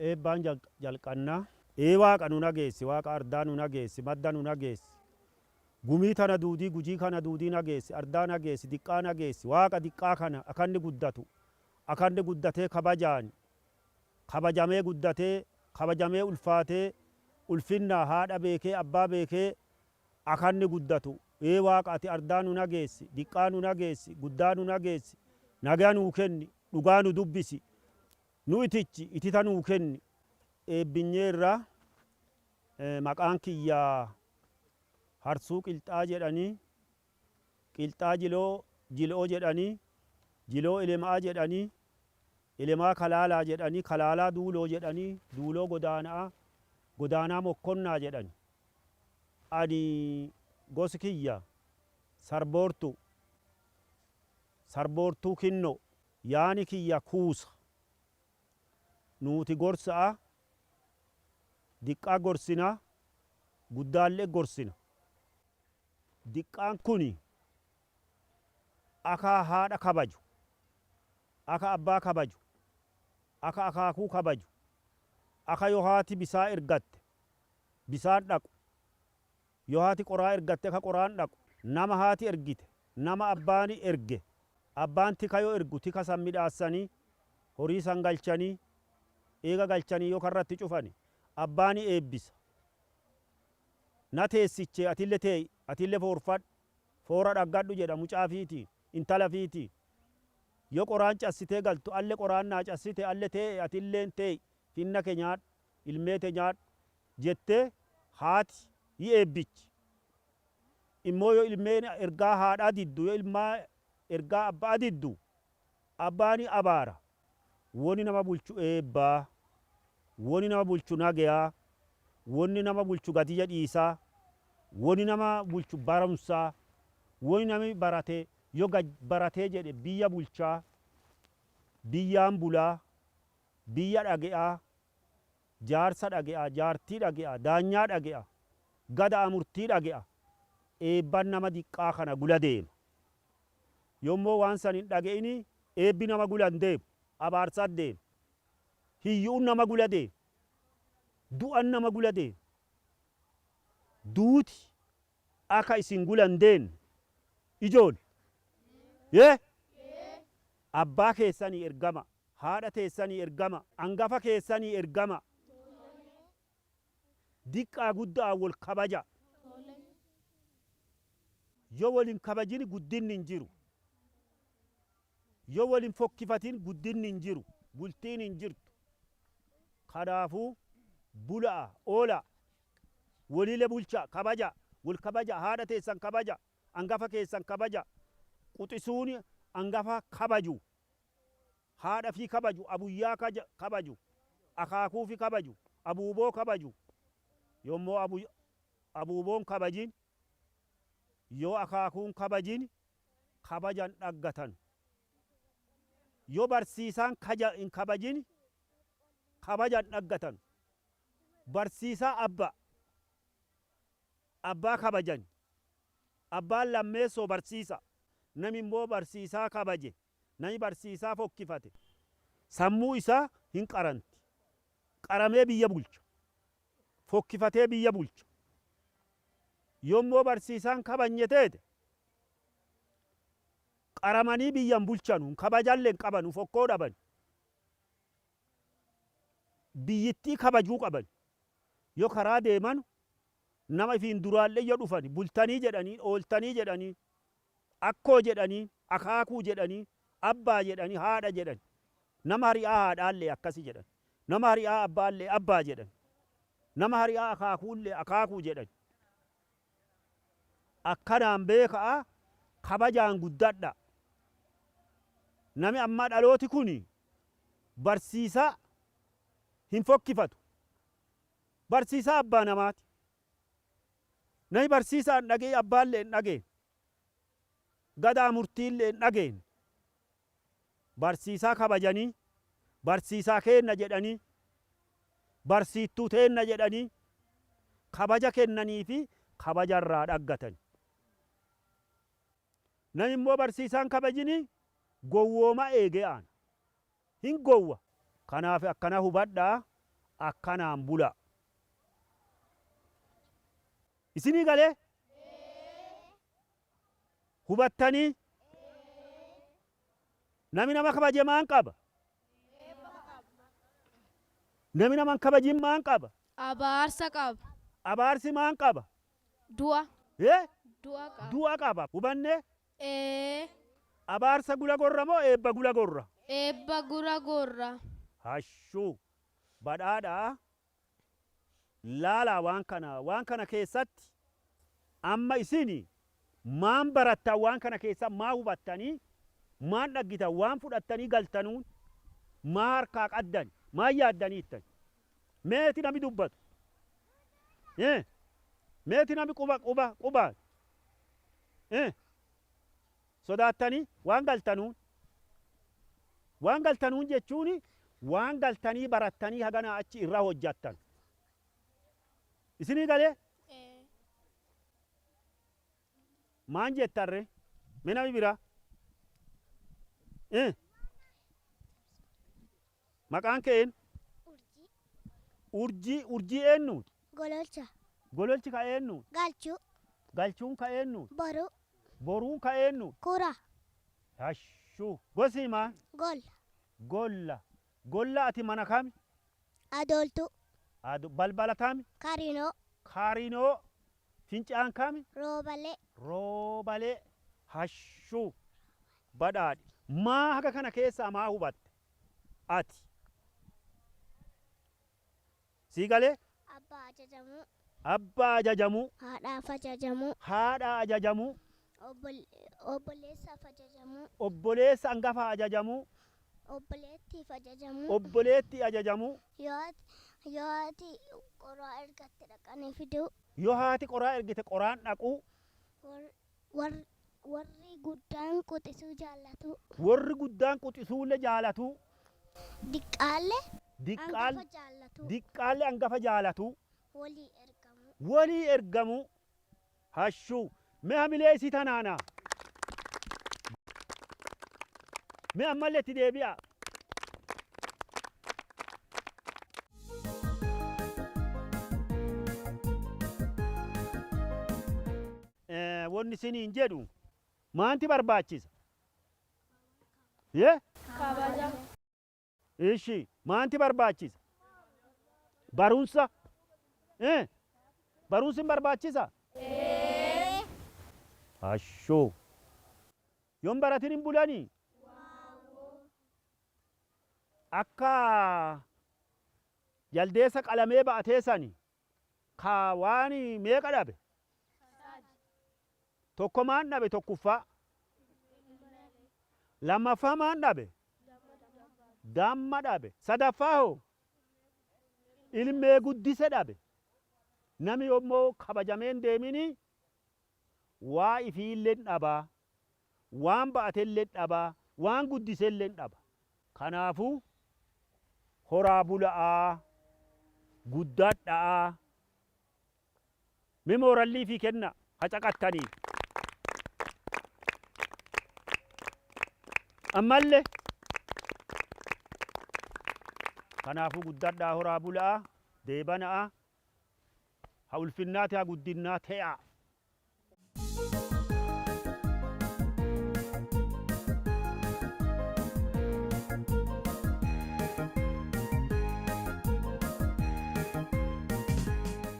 eebbaan jalqannaa waaqa nu nageessi waaqa ardaa nu nageessi madda nu nageessi gumii tana duudii gujii kana duudii nageessi ardaa nageessi diqqaa nageessi waaqa diqqaa kana akanni guddatu akanni guddatee kabajaan kabajamee guddatee kabajamee ulfaatee ulfinnaa haadha beekee abbaa beekee akanni guddatu waaqa ati ardaa nu nageessi diqqaa nu nageessi guddaa nu nageessi nagaa nuu kenni dhugaa nu dubbisi nu itichi itita nuu kenni eebbinyeerra maqaan kiyyaa harsuu qilxaa jedhanii qilxaa jiloo jedhanii jiloo elemaa jedhanii elemaa kalaalaa jedhanii kalaalaa duuloo jedhanii duuloo godaanaa mokkonnaa jedhani ani gosi kiyya sarboortuu kinno yaani kiyya kuusa nuuti gorsa'a diqqaa gorsina guddaallee gorsina diqqaan kuni aka haadha kabaju aka abbaa kabaju aka akaakuu kabaju aka yohaati bisaa ergatte bisaan dhaqu yohaati qoraa ergatte aka qoraan dhaqu nama haati ergite nama abbaani erge abbaan tika yoo ergu tika san midhaassanii horii san galchanii eega galchanii yoo karratti cufani abbaani eebbisa na teessichee atille tee'i atille foorfadhu foora dhaggadhu jedha mucaa fiitii intala fiitii yoo qoraan cassitee galtu alle qoraan naa cassite alle tee'e atilleen tee'i finna ke nyaadhu ilmee te nyaadhu jettee haati yi eebbichi immoo yoo ilmeen ergaa haadhaa diddu yoo ilmaa ergaa abbaa diddu abbaani abaara woni nama bulchu eebbaa woni nama bulchu nageyaa woni nama bulchu gadiyya dhiisaa woni nama bulchu barumsaa woni nami barate yoo baratee jedhe biyya bulchaa biyyaan bulaa biyya dhage'aa jaarsa dhage'aa jaartii dhage'aa daanyaa dhage'aa gada murtii dhage'aa eebban nama diqqaa kana gula deema yommoo waan san hin dhage'ini eebbi nama gula hin deemu abaarsaat deema hiyyuun nama gula deema du'an nama gula deema duuti aka isin gula hin deenne ijoole abbaa keessanii ergama haadha teessanii ergama angafa keessanii ergama diqqaa guddaa wal kabaja yoo walin kabajini guddinni hin jiru yoo walin fokkifatin guddinni hin jiru bultiin hin jirtu kanaafuu bula'a oola waliile bulcha kabaja wal kabaja haadha teessan kabaja angafa keessan kabaja quxisuuni angafa kabaju haadha fi kabaju abuyyaa kabaju akaakuu fi kabaju abuuboo kabaju yommoo abuuboon kabajin yoo akaakuun kabajin kabajan dhaggatan yoo barsiisaan hin kabajin kabajan dhaggatan barsiisaa abbaa kabajan abbaan lammeessoo barsiisa nami immoo barsiisaa kabaje nami barsiisaa fokkifate sammuu isaa hin qaranti qaramee biyya bulcha fokkifatee biyya bulcha yommoo barsiisaan kabanye teete qaramanii biyyan bulchanu kabajallee hin qabanu fokkoo dhaban biyyittii kabajuu qaban yoo karaa deeman nama ifiin duraallee yoo dhufani bultanii jedhanii ooltanii jedhanii akkoo jedhanii akaakuu jedhanii abbaa jedhanii haadha jedhan nama hari'aa haadhaallee akkasi jedhan nama hari'aa abbaallee abbaa jedhan nama hari'aa akaakuullee akaakuu jedhan akkanaan beeka'a kabajaan guddadha nami amma dhalooti kuni barsiisaa hin fokkifatu barsiisaa abbaa namaati nami barsiisaa hin dhagee abbaallee hin dhageen gadaa murtiillee hin dhageen barsiisaa kabajanii barsiisaa keenna jedhanii barsiittuu teenna jedhanii kabaja kennanii fi kabajarraa dhaggatan nami immoo barsiisaan kabajini gowwooma eegee aana hin gowwa kanaaf akkana hubadhaa akkanaan bula. Isinii galee? Hubattanii? Nami nama kabaje maan qaba? Nami nama hin kabajin maan qaba? Abaarsa qaba. Abaarsi maan qaba? Du'a. Du'a qaba. Du'a qaba. Hubanne? Ee. Abaarsa gula gorra moo eebba gula gorra? Eebba gula gorra. Hashuu. Badhaadhaa. Laalaa waan kana keessatti amma isini maan barattan waan kana keessa maa hubattanii maan dhaggitan waan fudhattanii galtanuun maa harkaa qaddan maa yaaddanii ittan meeti nami dubbatu meeti nami qubaan sodaattanii waan galtanuun jechuun waan galtanii barattanii haganaa achi irraa hojjattan. Isinii galee? Maan jettarre? Mee nami biraa? Maqaan keen? Urjii eennuun? Gololcha. Gololchi ka eennuun? Galchuu. Galchuun ka eennuun? Boruu. Boruun ka eennuun? Kura. Hashuu. Gosi maa? Golla. Golla. Golla ati mana kami? Adooltuu. Balbala kami? Karinoo. Karinoo. Fincaan kami? Roobalee. Roobalee. Hashuu. Badhaadhi. Maa haga kana keessaa maa hubatte? Ati. Sii galee? Abbaa ajajamuu. Abbaa ajajamuu. Haadhaaf ajajamuu. Haadhaa ajajamuu. Obboleessaaf ajajamuu. Obboleessa hangafa ajajamuu. Obboleettiif ajajamuu. Obboleetti ajajamuu. Yoo haati qoraa ergatte dhaqanii fiduu. Yoo haati qoraa ergite qoraan dhaquu. Warri guddaan quxisuu jaallatu. Warri guddaan quxisuullee jaalatu. Diqqaallee. Diqqaallee. Hangafa jaallatu. Diqqaallee hangafa jaalatu. Walii ergamuu. Walii ergamuu. Hashuu. Mee hamilee isii tanaanaa. Mee ammallee itti deebi'a. Wanni isiniin jedhu maanti barbaachisa? Kabaja. Ishi maanti barbaachisa? Barumsa. Barumsi hin barbaachisa? Hashuu. Yoon baratin hin bulanii? Akka jaldeessa qalamee ba'atee sani ka waan meeqa dhabe? Tokko maan dhabe tokkoffaa? Lammaffaa maan dhabe? Damma dhabe. Sadaffaa hoo? Ilmee guddise dhabe. Nami yommuu kabajameen deemini waa ifiilleen dhabaa, waan ba'atelleen dhabaa, waan guddiselleen dhaba. Kanaafuu horaa bula'aa, guddadhaa, memoorallii fi kenna hacaqattanii. Ammallee kanaafuu guddadhaa horaa bula'aa, deebana'aa, haa ulfinnaati haa guddinaa ta'aa.